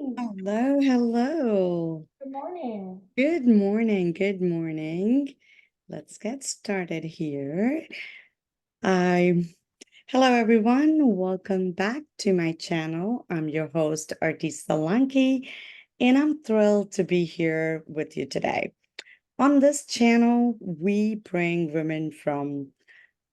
morning. Hello, hello. Good morning. Good morning, good morning. Let's get started here. I Hello everyone. Welcome back to my channel. I'm your host, Artis Salanki, and I'm thrilled to be here with you today. On this channel, we bring women from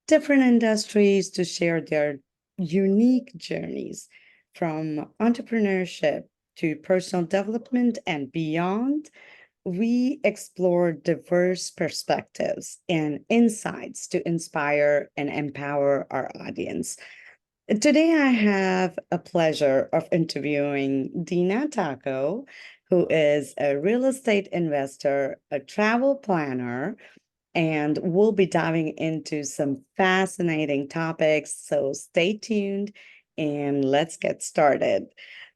different industries to share their unique journeys from entrepreneurship to personal development and beyond. We explore diverse perspectives and insights to inspire and empower our audience. Today, I have a pleasure of interviewing Dena Tocco, who is a real estate investor, a travel planner, and we'll be diving into some fascinating topics. So stay tuned and let's get started.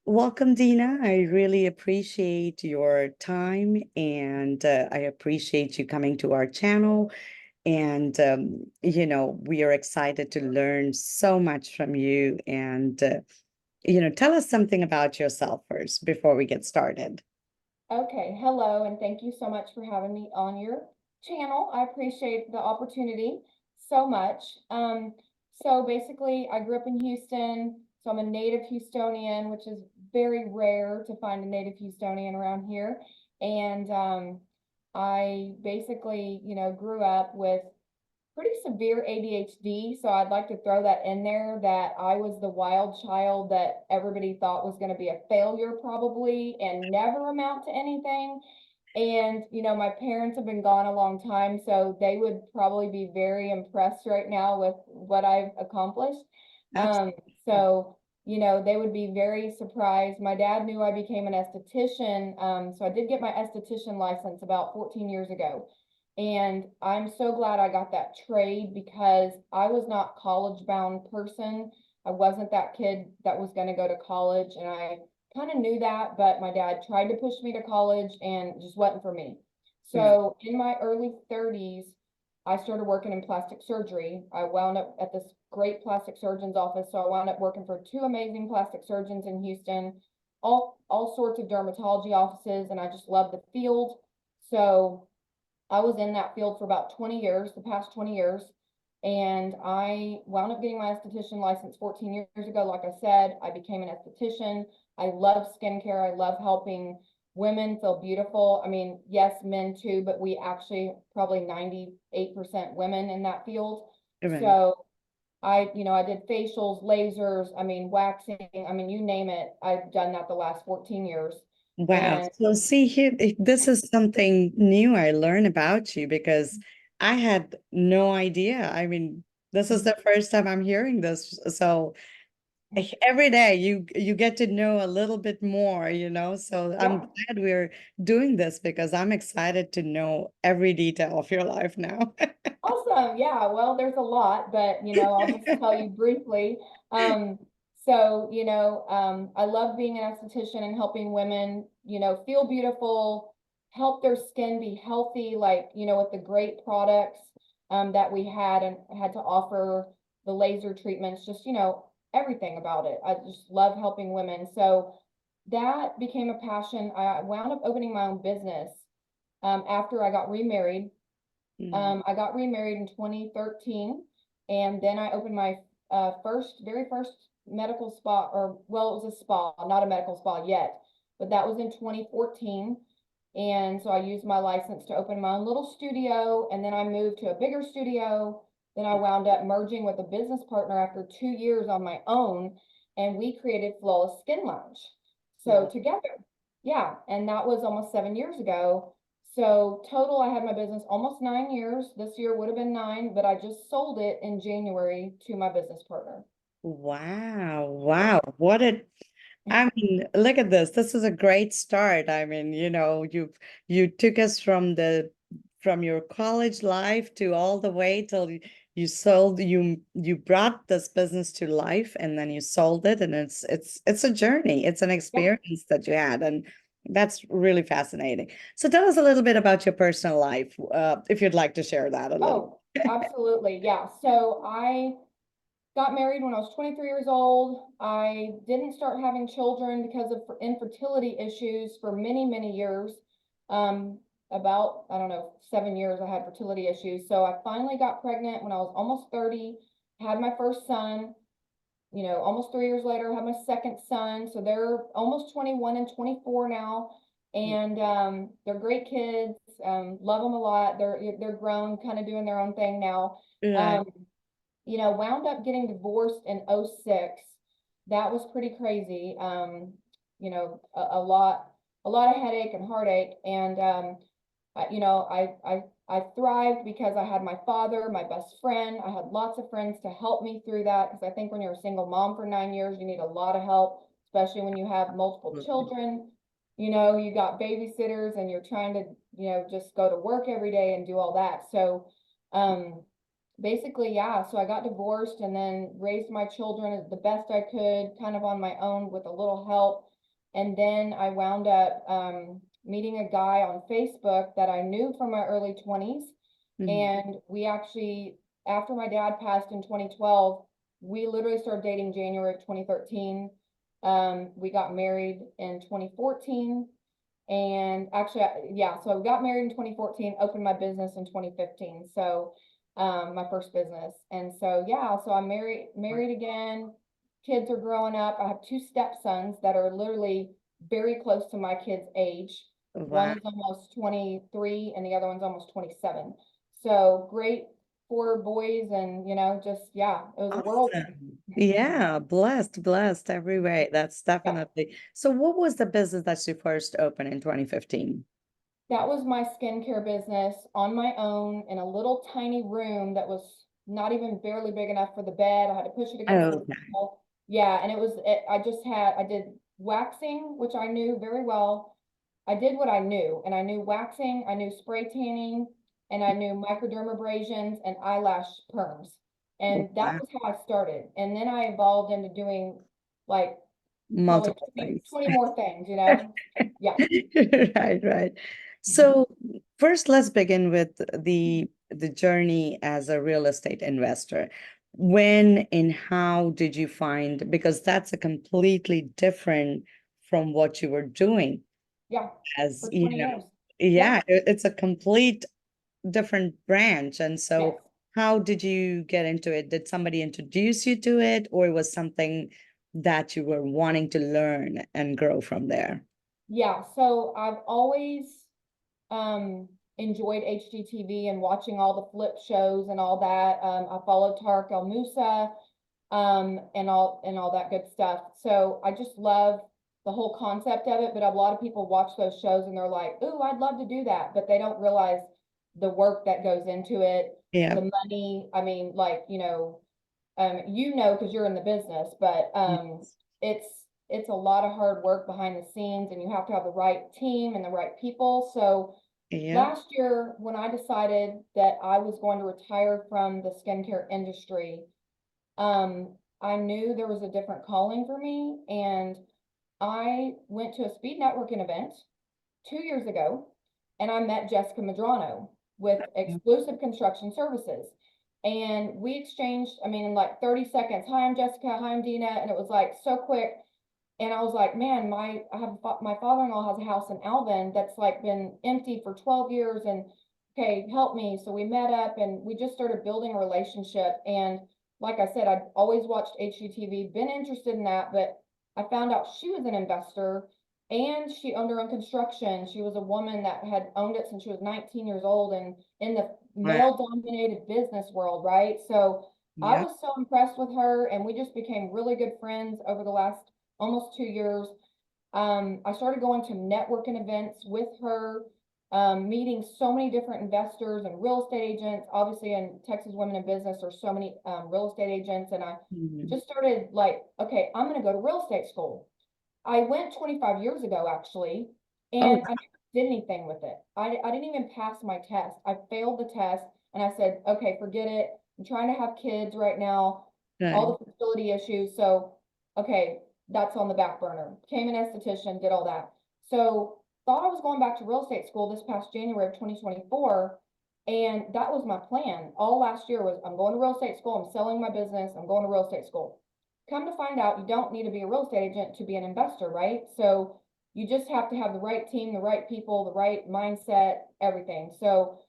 Welcome, Dina. I really appreciate your time and I appreciate you coming to our channel. And, we are excited to learn so much from you. And, tell us something about yourself first before we get started. Okay, hello, and thank you so much for having me on your channel. I appreciate the opportunity so much. So basically, I grew up in Houston, so I'm a native Houstonian, which is very rare to find a native Houstonian around here. And I basically, grew up with pretty severe ADHD. So I'd like to throw that in there that I was the wild child that everybody thought was going to be a failure probably and never amount to anything. And, my parents have been gone a long time, so they would probably be very impressed right now with what I've accomplished. Um, Absolutely. so, they would be very surprised. My dad knew I became an esthetician. So I did get my esthetician license about 14 years ago. And I'm so glad I got that trade because I was not college bound person. I wasn't that kid that was going to go to college, and I kind of knew that, but my dad tried to push me to college and it just wasn't for me. Right. So in my early 30s, I started working in plastic surgery. I wound up at this great plastic surgeon's office. So I wound up working for two amazing plastic surgeons in Houston, all sorts of dermatology offices, and I just loved the field. So I was in that field for about 20 years, the past 20 years. And I wound up getting my esthetician license 14 years ago. Like I said, I became an esthetician. I love skincare. I love helping women feel beautiful. I mean, yes, men too, but we actually probably 98% women in that field. Right. So I did facials, lasers, I mean, waxing, I mean, you name it. I've done that the last 14 years. Wow. And So see here, this is something new I learned about you because I had no idea. I mean, this is the first time I'm hearing this. So every day you get to know a little bit more, So I'm yeah. glad we're doing this because I'm excited to know every detail of your life now. Awesome. Yeah. Well, there's a lot, but I'll just tell you briefly. I love being an esthetician and helping women, feel beautiful, help their skin be healthy, like, with the great products that we had and had to offer, the laser treatments, just, everything about it. I just love helping women. So that became a passion. I wound up opening my own business after I got remarried. Mm. I got remarried in 2013, and then I opened my very first medical spa, or well, it was a spa, not a medical spa yet, but that was in 2014. And so I used my license to open my own little studio, and then I moved to a bigger studio. Then I wound up merging with a business partner after 2 years on my own, and we created Flawless Skin Lounge. So Wow. together, yeah, and that was almost 7 years ago. So total, I had my business almost 9 years. This year would have been nine, but I just sold it in January to my business partner. Wow. Yeah. Wow. I mean, look at this. This is a great start. I mean, you took us from your college life to all the way till you brought this business to life and then you sold it and it's a journey. It's an Yeah. experience that you had and that's really fascinating. So tell us a little bit about your personal life, if you'd like to share that a little. Oh, absolutely. Yeah. So got married when I was 23 years old. I didn't start having children because of infertility issues for many, many years. About, I don't know, 7 years I had fertility issues. So I finally got pregnant when I was almost 30, had my first son. Almost 3 years later, I had my second son. So they're almost 21 and 24 now. And they're great kids. Love them a lot. They're grown, kind of doing their own thing now. Right. Um, wound up getting divorced in '06. That was pretty crazy. A lot of headache and heartache. And I thrived because I had my father, my best friend. I had lots of friends to help me through that, because I think when you're a single mom for 9 years, you need a lot of help, especially when you have multiple children. You got babysitters and you're trying to, just go to work every day and do all that. So, basically, yeah. So I got divorced and then raised my children the best I could, kind of on my own with a little help. And then I wound up meeting a guy on Facebook that I knew from my early 20s. Mhm. And we actually, after my dad passed in 2012, we literally started dating January of 2013. We got married in 2014. And actually, yeah, so I got married in 2014, opened my business in 2015. So my first business. And so, yeah, so I'm married again. Kids are growing up. I have two stepsons that are literally very close to my kids' age. One Wow. is almost 23 and the other one's almost 27. So great, four boys, and just, yeah, it was a whirlwind. Awesome. Yeah, blessed every way. That's Yeah. definitely. So what was the business that you first opened in 2015? That was my skincare business on my own in a little tiny room that was not even barely big enough for the bed. I had to push it against the Okay. wall. Yeah, and I did waxing, which I knew very well. I did what I knew, and I knew waxing, I knew spray tanning, and I knew microdermabrasions and eyelash perms. And that Wow. was how I started. And then I evolved into doing like probably Multiple 20, things. 20 more things. Yeah, Right, right. So first, let's begin with the journey as a real estate investor. When and how did you find, because that's a completely different from what you were doing yeah, as for you 20 know, years. Yeah, yeah, it's a complete different branch. And yes. so how did you get into it? Did somebody introduce you to it, or it was something that you were wanting to learn and grow from there? Yeah, so I've always enjoyed HGTV and watching all the flip shows and all that. I followed Tarek El Moussa, and all that good stuff. So I just love the whole concept of it. But a lot of people watch those shows and they're like, "Ooh, I'd love to do that," but they don't realize the work that goes into it, Yeah. the money. I mean, like, because you're in the business, but Yes. it's a lot of hard work behind the scenes, and you have to have the right team and the right people. So Yeah. last year, when I decided that I was going to retire from the skincare industry, I knew there was a different calling for me, and I went to a speed networking event 2 years ago, and I met Jessica Madrano with Exclusive Construction Services. And we exchanged, I mean, in like 30 seconds, "Hi, I'm Jessica. Hi, I'm Dena." And it was like so quick. And I was like, man, my father-in-law has a house in Alvin that's like been empty for 12 years. And okay, help me. So we met up and we just started building a relationship. And like I said, I'd always watched HGTV, been interested in that, but I found out she was an investor and she owned her own construction. She was a woman that had owned it since she was 19 years old, and in the Wow. male dominated business world, right? So I Yeah. was so impressed with her, and we just became really good friends over the last almost 2 years. I started going to networking events with her, meeting so many different investors and real estate agents. Obviously, in Texas Women in Business, there's so many real estate agents, and I Mhm. just started like, okay, I'm going to go to real estate school. I went 25 years ago, actually, Oh, and I never did anything with it. I didn't even pass my test. I failed the test, and I said, okay, forget it. I'm trying to have kids right now, all right. the fertility issues. So, okay, that's on the back burner. Became an esthetician, did all that. So, thought I was going back to real estate school this past January of 2024. And that was my plan. All last year was I'm going to real estate school, I'm selling my business, I'm going to real estate school. Come to find out, you don't need to be a real estate agent to be an investor, right? So you just have to have the right team, the right people, the right mindset, everything. So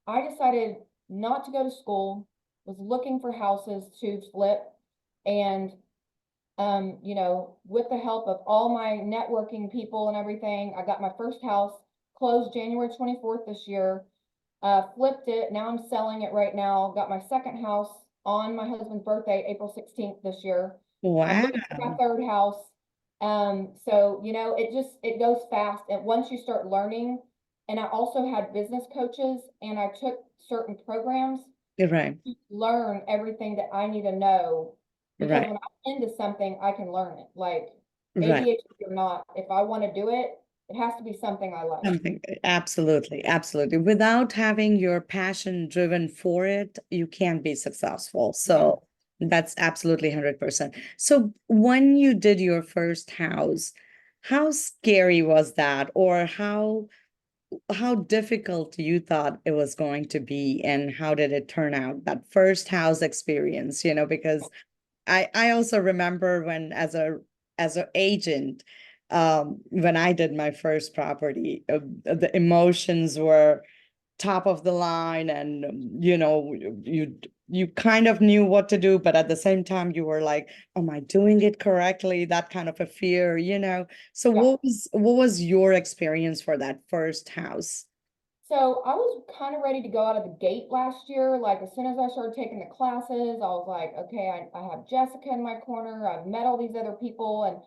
I decided not to go to school, was looking for houses to flip, and with the help of all my networking people and everything, I got my first house, closed January 24th this year, flipped it. Now I'm selling it right now. Got my second house on my husband's birthday, April 16th this year. I'm Wow. looking for my third house. So, it goes fast. And once you start learning, and I also had business coaches and I took certain programs Right. to learn everything that I need to know. Because Right. when I'm into something, I can learn it. Like Right. ADHD or not, if I want to do it, it has to be something I like. Something, absolutely, absolutely. Without having your passion driven for it, you can't be successful. Yeah. So that's absolutely 100%. So when you did your first house, how scary was that, or how difficult you thought it was going to be, and how did it turn out, that first house experience, because I also remember when as a agent, when I did my first property, the emotions were top of the line, and you kind of knew what to do, but at the same time you were like, am I doing it correctly? That kind of a fear. So Yeah. what was your experience for that first house? So I was kind of ready to go out of the gate last year. Like as soon as I started taking the classes, I was like, okay, I have Jessica in my corner. I've met all these other people and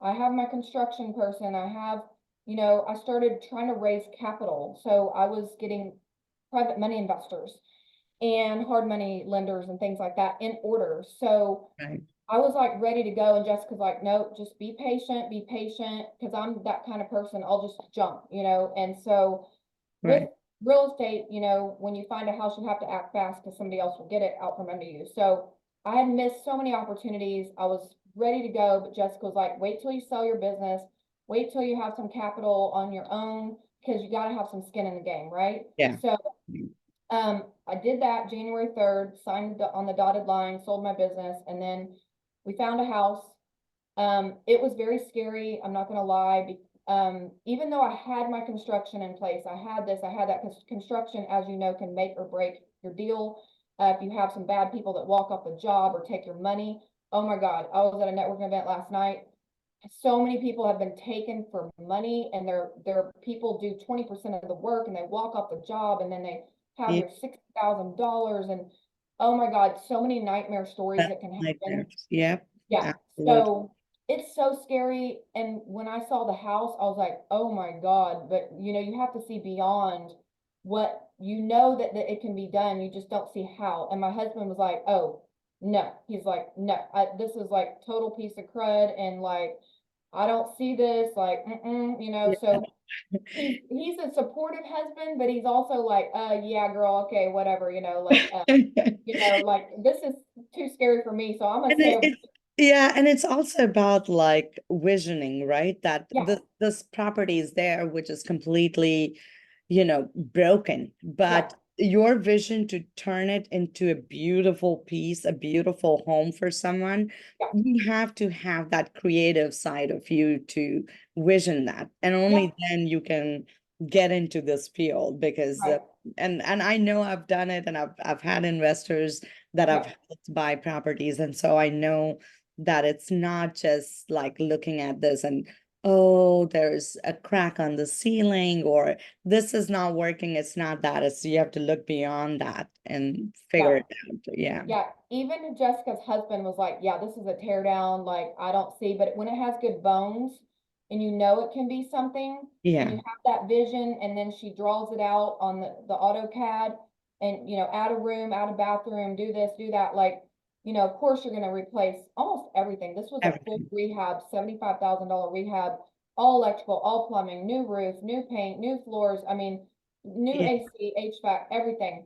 I have my construction person. I started trying to raise capital. So I was getting private money investors and hard money lenders and things like that in order. So Right. I was like ready to go, and Jessica's like, nope, just be patient, because I'm that kind of person. I'll just jump. And so with Right. real estate, when you find a house, you have to act fast because somebody else will get it out from under you. So I had missed so many opportunities. I was ready to go, but Jessica was like, wait till you sell your business, wait till you have some capital on your own, because you got to have some skin in the game, right? Yeah. So I did that January 3rd, signed on the dotted line, sold my business, and then we found a house. It was very scary, I'm not gonna lie. Even though I had my construction in place, I had this, I had that, because construction, as you know, can make or break your deal. If you have some bad people that walk off the job or take your money. Oh my God, I was at a networking event last night. So many people have been taken for money, and their people do 20% of the work and they walk off the job, and then they have Yeah. your $60,000. And oh my God, so many nightmare stories That's that can happen. nightmares. Yep. Yeah. Absolutely. So it's so scary. And when I saw the house, I was like, oh my God. But you have to see beyond what that it can be done. You just don't see how. And my husband was like, oh, no. He's like, no, this is like total piece of crud. And like, I don't see this, like, so he's a supportive husband, but he's also like, yeah, girl, okay, whatever, like this is too scary for me, so I'm gonna And stay over. yeah, and it's also about like visioning, right? That Yeah, this property is there, which is completely, broken. yeah, But your vision to turn it into a beautiful piece, a beautiful home for someone, yeah, you have to have that creative side of you to vision that. And yeah, only then you can get into this field, because right, and I know I've done it, and I've had investors that I've yeah, helped buy properties. And so I know that it's not just like looking at this and, oh, there's a crack on the ceiling, or this is not working. It's not that. It's you have to look beyond that and yeah. figure it out. Yeah. Yeah, even Jessica's husband was like, yeah, this is a tear down, like I don't see, but when it has good bones and it can be something, and Yeah. you have that vision, and then she draws it out on the AutoCAD, and add a room, add a bathroom, do this, do that, like, of course you're gonna replace almost everything. This was a full Everything. rehab, $75,000 rehab, all electrical, all plumbing, new roof, new paint, new floors, I mean, new Yeah. AC, HVAC, everything.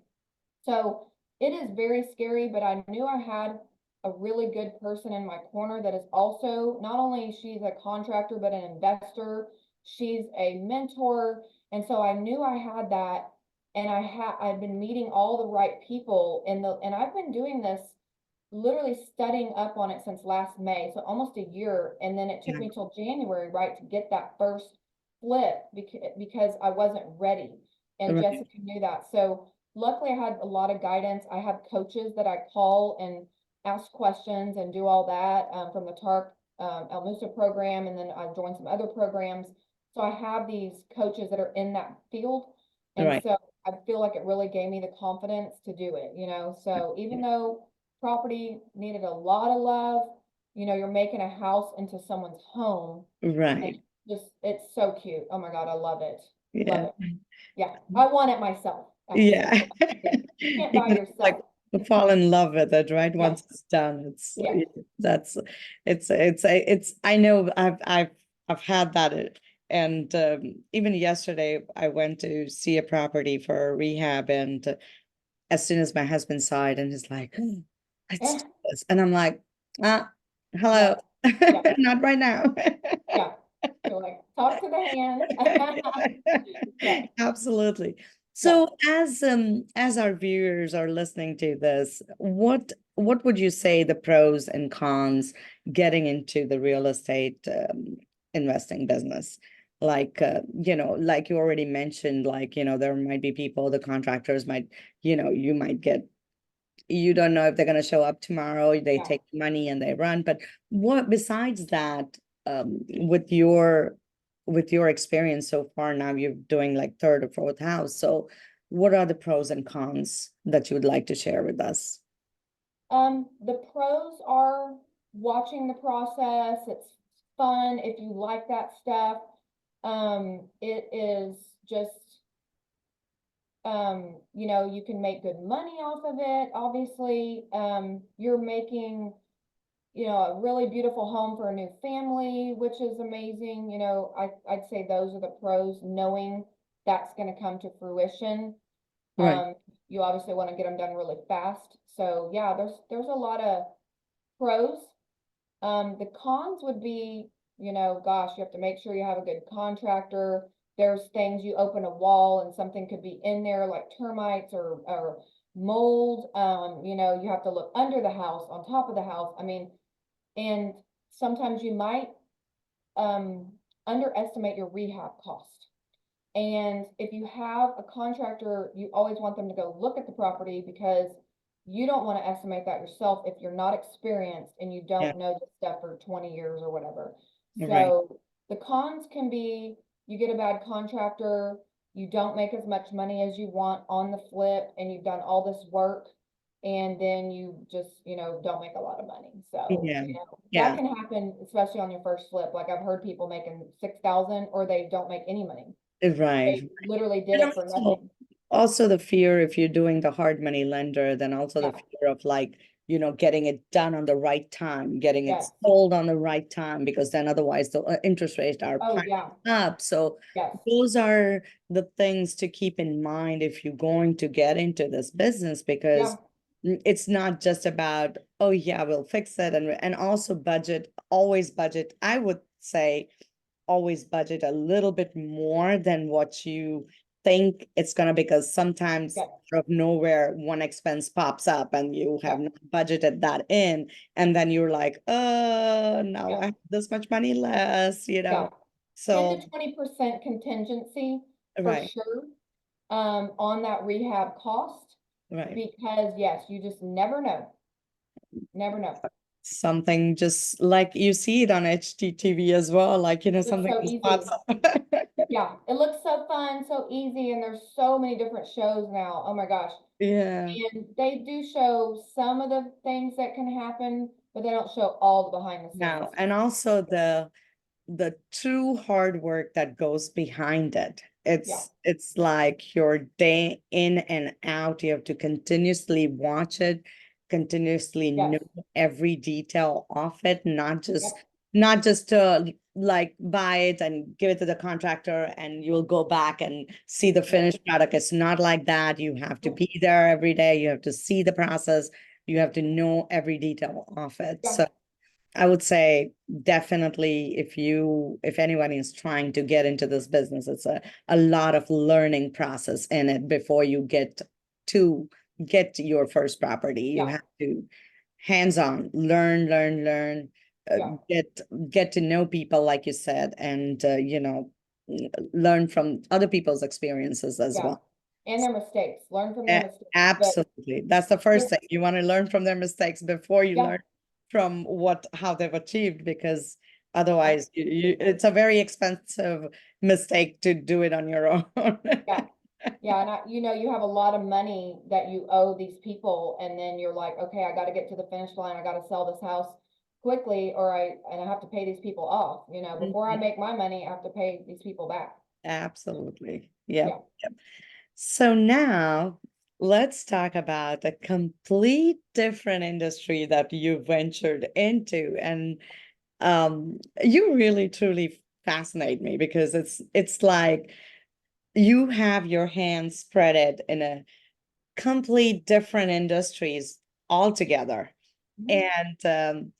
So it is very scary, but I knew I had a really good person in my corner that is also not only she's a contractor, but an investor. She's a mentor. And so I knew I had that. and I've been meeting all the right people and I've been doing this, literally studying up on it since last May, so almost a year. And then it took Yeah. me till January, right, to get that first flip because I wasn't ready. And Right. Jessica knew that. So luckily I had a lot of guidance. I have coaches that I call and ask questions and do all that, from the TARC, El Musa program. And then I joined some other programs. So I have these coaches that are in that field. And Right. so I feel like it really gave me the confidence to do it, So even though property needed a lot of love, you're making a house into someone's home, and Right. it's so cute. Oh my God, I love it. Love Yeah. it. Yeah, I want it myself, actually. Yeah. You can't You buy can like yourself. fall in love with it, right? Yes, Once it's done, yes, that's it's I know I've had that and even yesterday I went to see a property for a rehab and as soon as my husband saw it and he's like, "Oh, let's eh, do this." And I'm like, yeah, hello, yeah, not right now. yeah. You're like, talk to the hand. Yeah, Absolutely. yeah. So as our viewers are listening to this, what would you say the pros and cons getting into the real estate investing business? Like like you already mentioned, like there might be people, the contractors might, you might get you don't know if they're going to show up tomorrow. They Yeah. take money and they run. But what besides that, with your experience so far now, you're doing like third or fourth house. So what are the pros and cons that you would like to share with us? The pros are watching the process. It's fun if you like that stuff. It is just, you can make good money off of it. Obviously, you're making, a really beautiful home for a new family, which is amazing. I'd say those are the pros, knowing that's going to come to fruition. Right. Um, you obviously want to get them done really fast. So yeah, there's a lot of pros. The cons would be, gosh, you have to make sure you have a good contractor. There's things, you open a wall and something could be in there like termites or mold. You have to look under the house, on top of the house. I mean, and sometimes you might um underestimate your rehab cost. And if you have a contractor, you always want them to go look at the property because you don't want to estimate that yourself if you're not experienced and you Yeah. don't know this stuff for 20 years or whatever. Right. So the cons can be you get a bad contractor, you don't make as much money as you want on the flip, and you've done all this work, and then you just, don't make a lot of money. So, Yeah. that Yeah. can happen, especially on your first flip. Like I've heard people making 6,000 or they don't make any money. Right. They literally did And it for nothing. also the fear if you're doing the hard money lender, then also the Yeah, fear of like, getting it done on the right time, getting it yes. sold on the right time, because then otherwise the interest rates are Oh, piling yeah, up. So yes, those are the things to keep in mind if you're going to get into this business, yeah, because it's not just about, oh yeah, we'll fix it, and also budget, always budget. I would say always budget a little bit more than what you think it's gonna, because sometimes yes, out of nowhere one expense pops up and you have yeah, not budgeted that in, and then you're like, now yeah, I have this much money less, yeah. 10 so to 20% contingency for right, sure, on that rehab cost, right. because yes, you just never know, never know. Something just like you see it on HGTV as well, like Looks something so just pops easy. up. Yeah, it looks so fun, so easy, and there's so many different shows now. Oh my gosh. Yeah. And they do show some of the things that can happen, but they don't show all the behind the Now, scenes. and also the true hard work that goes behind it. Yeah, It's like your day in and out. You have to continuously watch it, continuously yes, know every detail of it, not just yep, not just to like buy it and give it to the contractor and you'll go back and see the no, finished product. It's not like that. You have to nope, be there every day. You have to see the process. You have to know every detail of it. yeah. So I would say definitely if anyone is trying to get into this business, it's a lot of learning process in it before you to get your first property. You Yeah, have to hands-on, learn, uh, yeah, get get to know people, like you said, and learn from other people's experiences as yeah. well. And their mistakes, learn from their mistakes. But Absolutely. That's the first there, thing. You want to learn from their mistakes before you yeah, learn from how they've achieved, because otherwise absolutely. it's a very expensive mistake to do it on your own. Yeah. Yeah, and you have a lot of money that you owe these people, and then you're like, okay, I got to get to the finish line. I got to sell this house quickly, and I have to pay these people off. Before I Mhm. make my money, I have to pay these people back. Absolutely. Yep. Yeah. Yep. So now let's talk about a complete different industry that you ventured into. And you really truly fascinate me, because it's like you have your hands spread it in a complete different industries altogether. Mhm. And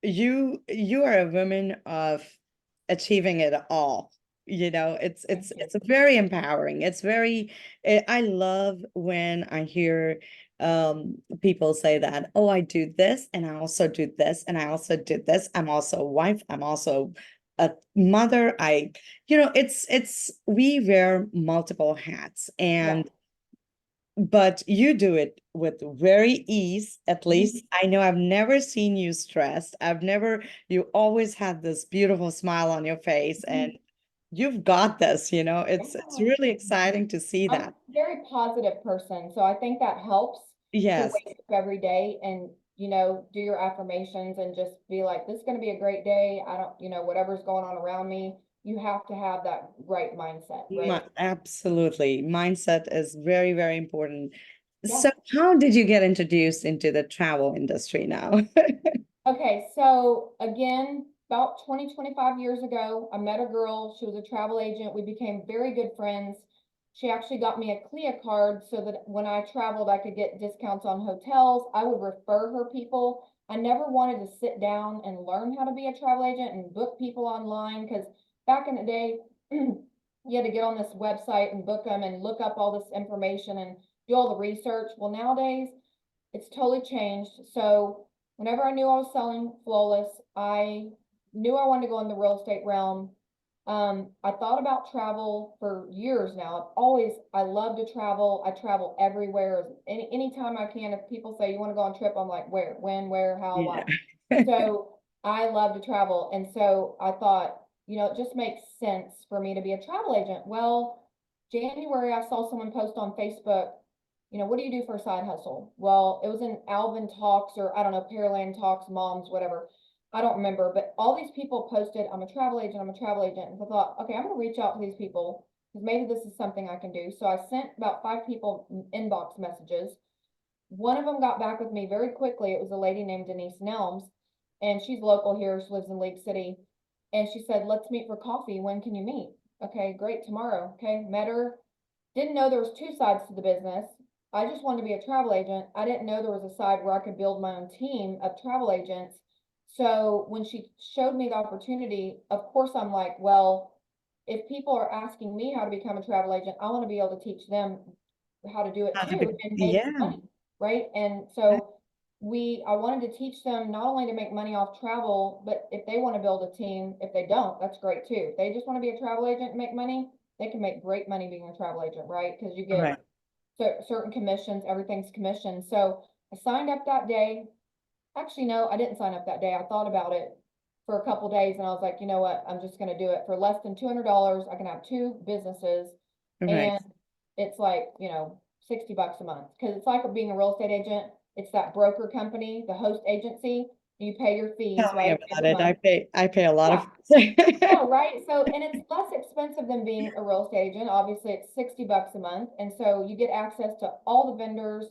you are a woman of achieving it all. it's Thank it's you. it's very empowering. I love when I hear people say that, oh, I do this and I also do this and I also did this. I'm also a wife, I'm also a mother. It's we wear multiple hats, Yeah. but you do it with very ease. At Mhm. least I know I've never seen you stressed. You always had this beautiful smile on your face, and Mhm. you've got this. It's Yeah. really exciting to see I'm a that. very positive person, so I think that helps to Yes. wake up every day and, do your affirmations and just be like, this is going to be a great day. I don't, whatever's going on around me, you have to have that right mindset, right? Absolutely. Mindset is very, very important. Yeah. So how did you get introduced into the travel industry now? Okay, so again, about 25 years ago, I met a girl. She was a travel agent. We became very good friends. She actually got me a CLIA card so that when I traveled, I could get discounts on hotels. I would refer her people. I never wanted to sit down and learn how to be a travel agent and book people online, because back in the day, you had to get on this website and book them and look up all this information and do all the research. Well, nowadays, it's totally changed. So whenever I knew I was selling flawless, I knew I wanted to go in the real estate realm. I thought about travel for years now. I love to travel. I travel everywhere. Anytime I can. If people say you want to go on a trip, I'm like, where, when, where, how, why. Yeah. So I love to travel. And so I thought, it just makes sense for me to be a travel agent. Well, January, I saw someone post on Facebook, what do you do for a side hustle? Well, it was in Alvin Talks, or I don't know, Pearland Talks, Moms, whatever. I don't remember, but all these people posted, I'm a travel agent, I'm a travel agent. And so I thought, okay, I'm going to reach out to these people because maybe this is something I can do. So I sent about 5 people inbox messages. One of them got back with me very quickly. It was a lady named Denise Nelms, and she's local here. She lives in League City. And she said, let's meet for coffee. When can you meet? Okay, great. Tomorrow. Okay, met her. Didn't know there was two sides to the business. I just wanted to be a travel agent. I didn't know there was a side where I could build my own team of travel agents. So when she showed me the opportunity, of course, I'm like, well, if people are asking me how to become a travel agent, I want to be able to teach them how to do it How to too be, and make yeah. money, right? And so I wanted to teach them not only to make money off travel, but if they want to build a team, if they don't, that's great too. If they just want to be a travel agent and make money, they can make great money being a travel agent, right? Because you get Right. certain commissions, everything's commissioned. So I signed up that day. Actually, no, I didn't sign up that day. I thought about it for a couple days and I was like, you know what? I'm just going to do it for less than $200. I can have two businesses Right. and it's like, $60 a month. Because it's like being a real estate agent. It's that broker company, the host agency. You pay your fees, Tell me right? about Every it. month. I pay a lot Yeah. of. No, right? So, and it's less expensive than being a real estate agent. Obviously, it's $60 a month. And so you get access to all the vendors.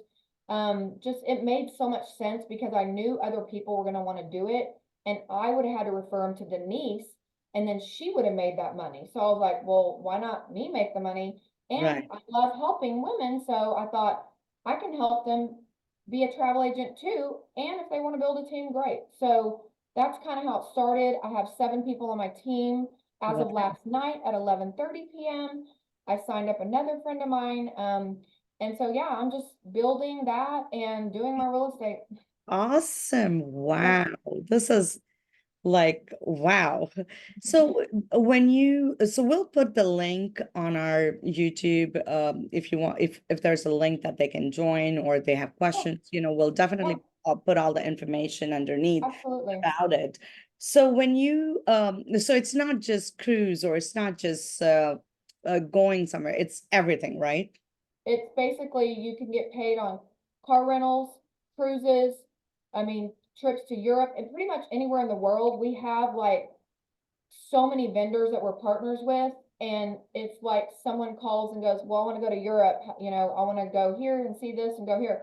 Just it made so much sense because I knew other people were going to want to do it. And I would have had to refer them to Denise, and then she would have made that money. So I was like, well, why not me make the money? And Right. I love helping women. So I thought I can help them be a travel agent too. And if they want to build a team, great. So that's kind of how it started. I have 7 people on my team as of Wow. last night at 11:30 p.m. I signed up another friend of mine. And so, yeah, I'm just building that and doing my real estate. Awesome. Yeah. Wow. This is like, wow. So we'll put the link on our YouTube, if you want, if there's a link that they can join or they have Yeah, questions, we'll yeah, definitely put all the information underneath absolutely. about it. So so it's not just cruise, or it's not just going somewhere, it's everything, right? It's basically you can get paid on car rentals, cruises, I mean, trips to Europe and pretty much anywhere in the world. We have like so many vendors that we're partners with. And it's like someone calls and goes, well, I want to go to Europe. I want to go here and see this and go here.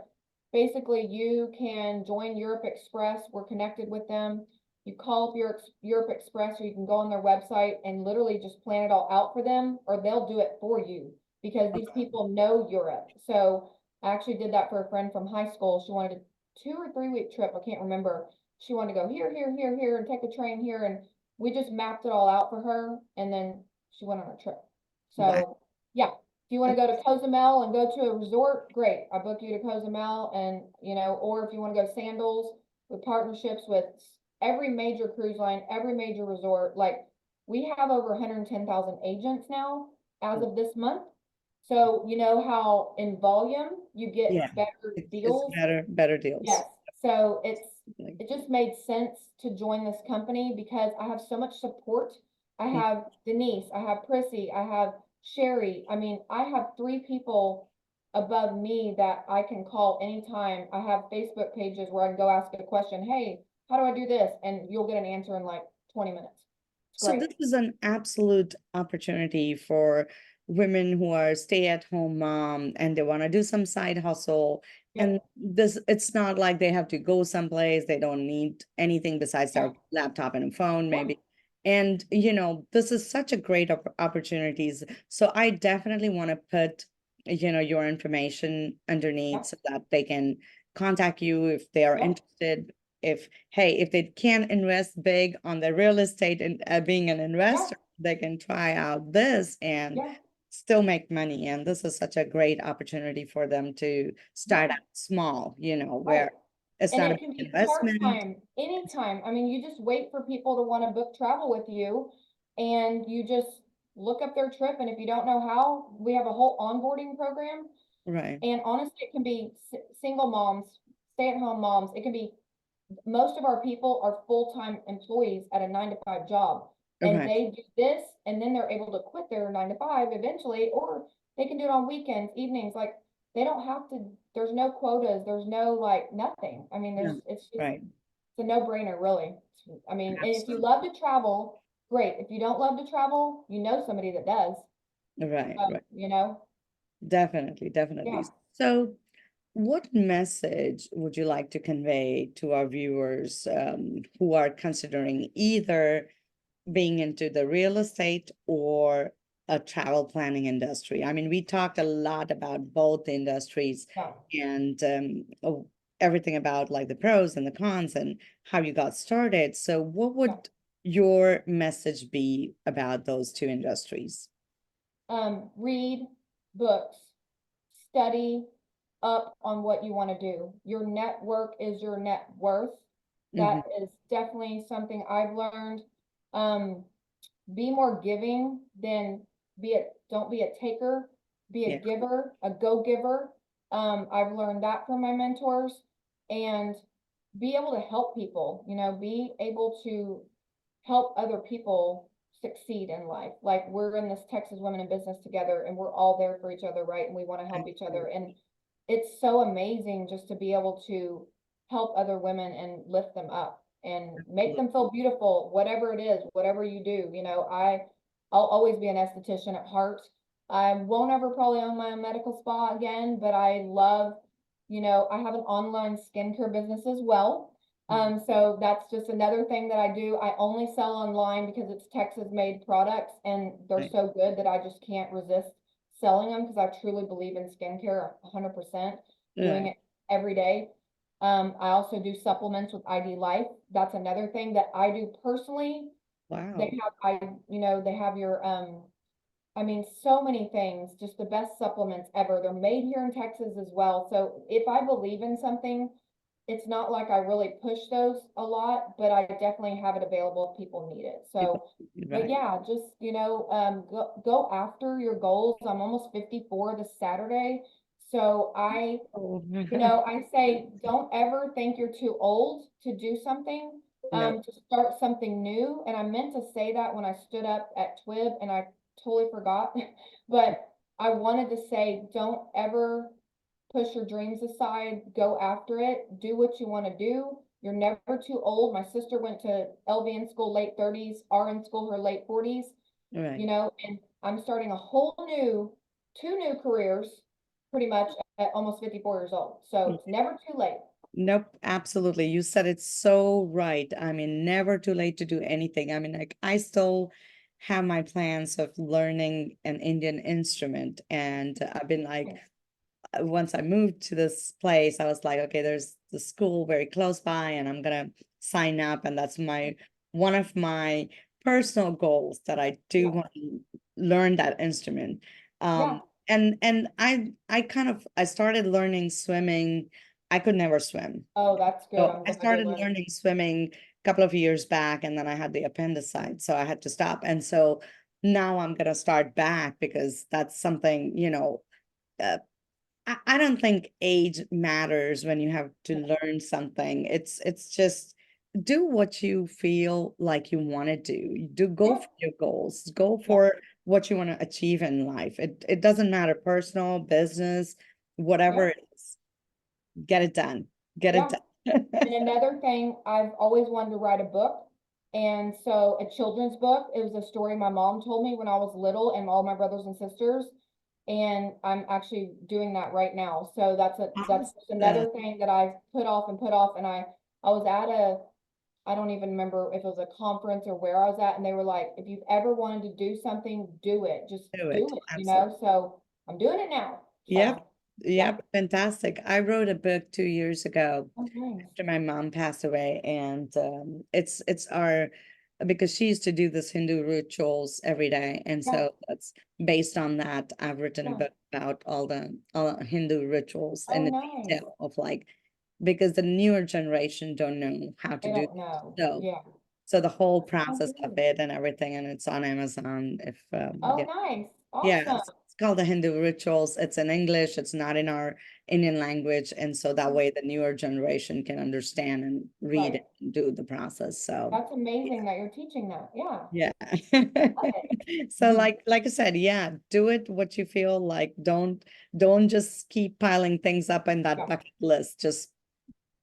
Basically, you can join Europe Express. We're connected with them. You call up your Europe Express, or you can go on their website and literally just plan it all out for them, or they'll do it for you because these people know Europe. So I actually did that for a friend from high school. She wanted a 2 or 3 week trip. I can't remember. She wanted to go here, here, here, here, and take a train here. And we just mapped it all out for her, and then she went on a trip. Wow. So yeah, if you want to go to Cozumel and go to a resort, great. I book you to Cozumel, and or if you want to go Sandals, with partnerships with every major cruise line, every major resort. Like we have over 110,000 agents now as of this month. So you know how in volume you Yeah, get better it's deals. better deals. Yes, so Like, it just made sense to join this company because I have so much support. I have Denise, I have Prissy, I have Sherry. I mean, I have 3 people above me that I can call anytime. I have Facebook pages where I can go ask a question. Hey, how do I do this? And you'll get an answer in like 20 minutes. It's So great. this is an absolute opportunity for women who are stay-at-home mom and they want to do some side hustle. And Yep. it's not like they have to go someplace. They don't need anything besides Yeah. their laptop and a phone, Yeah. maybe. And this is such a great opportunities. So I definitely want to put, your information Yeah. underneath so that they can contact you if they are Yeah. interested. If they can invest big on the real estate and being an Yeah. investor, they can try out this and Yeah. still make money. And this is such a great opportunity for them to start Yeah. out small, Right. where it's And not a it big can be investment. part-time, anytime. I mean, you just wait for people to want to book travel with you and you just look up their trip. And if you don't know how, we have a whole onboarding program. Right, And honestly, it can be single moms, stay-at-home moms. It can be most of our people are full-time employees at a 9 to 5 job. And right. they do this and then they're able to quit their 9 to 5 eventually, or they can do it on weekends, evenings. Like they don't have to, there's no quotas, there's no like nothing. I mean, No, it's just, right. it's a no-brainer, really. I mean, and if you Absolutely. love to travel, great. If you don't love to travel, you know somebody that does. Right, right. You know, Definitely, yeah, definitely. So what message would you like to convey to our viewers who are considering either being into the real estate or a travel planning industry? I mean, we talked a lot about both industries yeah, and everything about like the pros and the cons and how you got started. So, what yeah. would your message be about those two industries? Read books, study up on what you want to do. Your network is your net worth. Hmm. That is definitely something I've learned. Um, be more giving than don't be a taker, be a Yeah, giver, a go-giver. I've learned that from my mentors, and be able to help people, be able to help other people succeed in life. Like we're in this Texas Women in Business together and we're all there for each other, right? And we want to help each other. And it's so amazing just to be able to help other women and lift them up and make absolutely. them feel beautiful, whatever it is, whatever you do. I'll always be an esthetician at heart. I won't ever probably own my own medical spa again, but I love, I have an online skincare business as well. Mhm. So that's just another thing that I do. I only sell online because it's Texas made products and they're Right. so good that I just can't resist selling them because I truly believe in skincare 100%, doing Right. it every day. I also do supplements with ID Life. That's another thing that I do personally. They Wow. have, they have your, I mean, so many things, just the best supplements ever. They're made here in Texas as well. So if I believe in something, it's not like I really push those a lot, but I definitely have it available if people need it. People, So, but right. yeah, just, go after your goals. I'm almost 54 this Saturday. So Oh, I say, don't ever think you're too old to do something, no, to start something new. And I meant to say that when I stood up at TWIB and I totally forgot. But I wanted to say, don't ever push your dreams aside, go after it, do what you want to do. You're never too old. My sister went to LVN school late 30s, RN school her late 40s, right. and I'm starting a whole new, two new careers pretty much at almost 54 years old. So it's never too late. Nope, absolutely. You said it so right. I mean, never too late to do anything. I mean, like I still have my plans of learning an Indian instrument, and I've been like, once I moved to this place, I was like, okay, there's the school very close by, and I'm gonna sign up, and that's my one of my personal goals that I do Yeah. want to learn that instrument. Yeah. And I kind of I started learning swimming. I could never swim. Oh, that's good. So I'm I glad you're started learning. learning swimming a couple of years back, and then I had the appendicitis, so I had to stop. And so now I'm gonna start back because that's something, uh, I don't think age matters when you have to learn something. It's just do what you feel like you want to do. Do go Yeah. for your goals. Go Yeah. for what you want to achieve in life. It doesn't matter personal, business, Yeah. whatever it is. Get it done. Get it Yeah. done. And another thing, I've always wanted to write a book. And so a children's book, it was a story my mom told me when I was little and all my brothers and sisters. And I'm actually doing that right now. So that's just Awesome. another thing that I've put off and put off. And I was at I don't even remember if it was a conference or where I was at, and they were like, if you've ever wanted to do something, do it. Just Do it. do it. Absolutely. So I'm doing it now. Yep. So yeah. Yep. Fantastic. I wrote a book 2 years ago Oh, nice. after my mom passed away, and it's our because she used to do this Hindu rituals every day, and Yeah. so that's based on that. I've written a Yeah. book about all the Hindu rituals Oh, and the nice. detail of like because the newer generation don't know how to They do don't know. so Yeah. so the whole Oh, process of good. it and everything, and it's on Amazon if Oh, yeah. nice. Yeah, Awesome. it's called the Hindu rituals. It's in English. It's not in our Indian language. And so that way the newer generation can understand and read Right. it and do the process. So That's amazing that you're teaching that. Yeah. yeah. Love it. So like I said, yeah, do it what you feel like. Don't just keep piling things up in that Yeah. bucket list. Just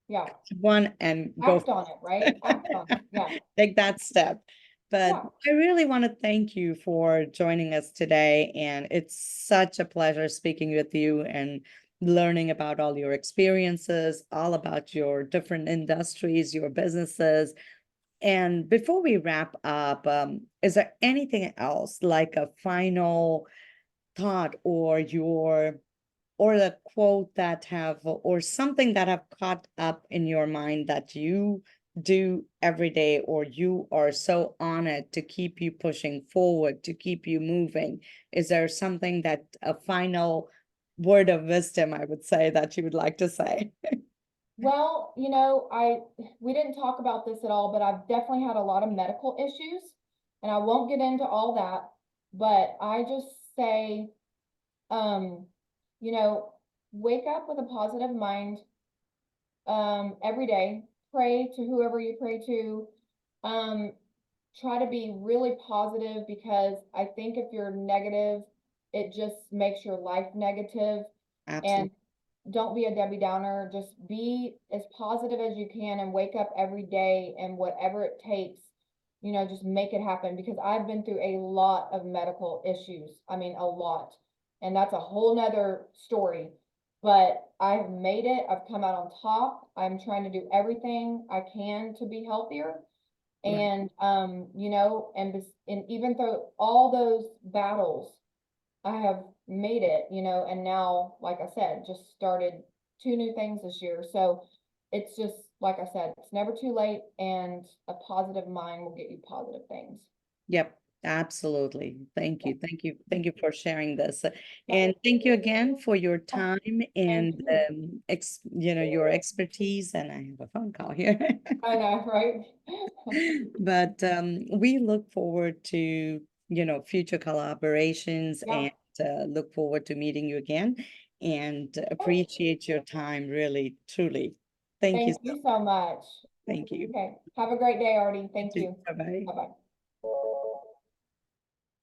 Yeah. one and go Act on it, right? Act on it. Yeah. take that step. But Yeah. I really want to thank you for joining us today. And it's such a pleasure speaking with you and learning about all your experiences, all about your different industries, your businesses. And before we wrap up, is there anything else like a final thought or the quote that have or something that have caught up in your mind that you do every day or you are so on it to keep you pushing forward to keep you moving? Is there something that a final word of wisdom I would say that you would like to say? Well, we didn't talk about this at all, but I've definitely had a lot of medical issues, and I won't get into all that, but I just say, um, you know, wake up with a positive mind, every day, pray to whoever you pray to, um, try to be really positive because I think if you're negative, it just makes your life negative. And Absolutely. don't be a Debbie Downer. Just be as positive as you can and wake up every day and whatever it takes, just make it happen because I've been through a lot of medical issues. I mean, a lot. And that's a whole nother story. But I've made it. I've come out on top. I'm trying to do everything I can to be healthier. Right. And and even though all those battles, I have made it, and now, like I said, just started two new things this year. So it's just, like I said, it's never too late, and a positive mind will get you positive things. Yep, absolutely. Thank you. Thank you. Thank you for sharing this. And thank you again for your time Thank and you. your expertise. And I have a phone call here. I know, right? But we look forward to, future collaborations Yeah, and look forward to meeting you again and appreciate your time really, truly. Thank you thank so you much. so much. Thank you. Okay, have a great day, Artie. You Thank too. you. Bye-bye. Bye-bye.